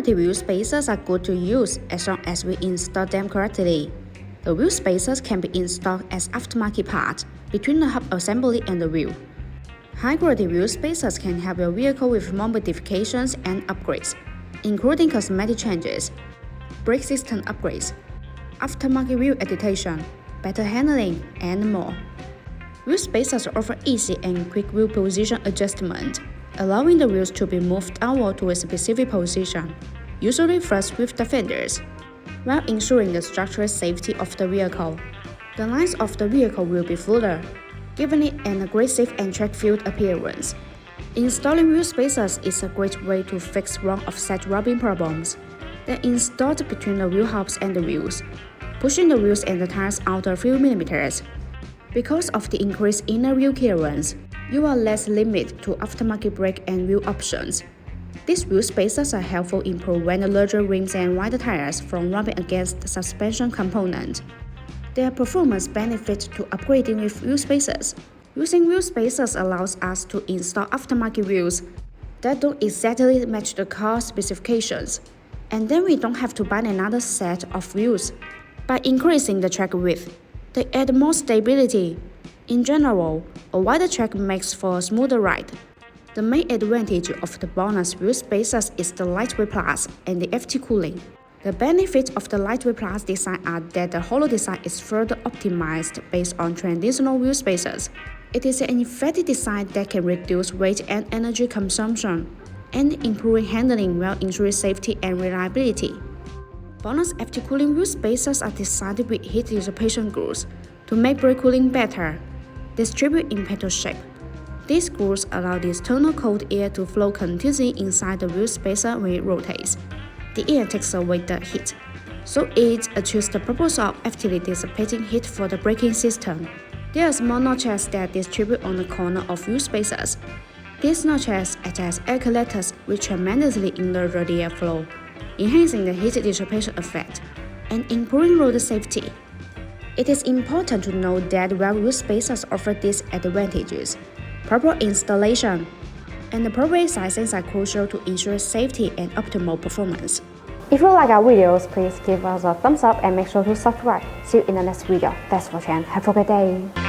quality wheel spacers are good to use as long as we install them correctly. The wheel spacers can be installed as aftermarket part between the hub assembly and the wheel. High-quality wheel spacers can help your vehicle with more modifications and upgrades, including cosmetic changes, brake system upgrades, aftermarket wheel adaptation, better handling, and more. Wheel spacers offer easy and quick wheel position adjustment, allowing the wheels to be moved downward to a specific position, usually flush with the fenders, while ensuring the structural safety of the vehicle. The lines of the vehicle will be fuller, giving it an aggressive and track-filled appearance. Installing wheel spacers is a great way to fix wrong offset rubbing problems. They're installed between the wheel hubs and the wheels, pushing the wheels and the tires out a few millimeters. Because of the increased inner wheel clearance, you are less limited to aftermarket brake and wheel options. These wheel spacers are helpful in preventing larger rims and wider tires from rubbing against the suspension component. There are performance benefits to upgrading with wheel spacers. Using wheel spacers allows us to install aftermarket wheels that don't exactly match the car specifications, and then we don't have to buy another set of wheels. By increasing the track width, they add more stability. In general, a wider track makes for a smoother ride. The main advantage of the BONOSS wheel spacers is the lightweight plus and the FT cooling. The benefits of the lightweight plus design are that the hollow design is further optimized based on traditional wheel spacers. It is an effective design that can reduce weight and energy consumption, and improve handling while ensuring safety and reliability. BONOSS FT cooling wheel spacers are designed with heat dissipation grooves to make brake cooling better. Distribute in petal shape. These grooves allow the external cold air to flow continuously inside the wheel spacer when it rotates. The air takes away the heat, so it achieves the purpose of actively dissipating heat for the braking system. There are small notches that distribute on the corner of wheel spacers. These notches act as air collectors which tremendously enlarge the airflow, enhancing the heat dissipation effect and improving road safety. It is important to note that while wheel spacers offer these advantages, proper installation and appropriate sizing are crucial to ensure safety and optimal performance. If you like our videos, please give us a thumbs up and make sure to subscribe. See you in the next video. Thanks for watching. Have a great day.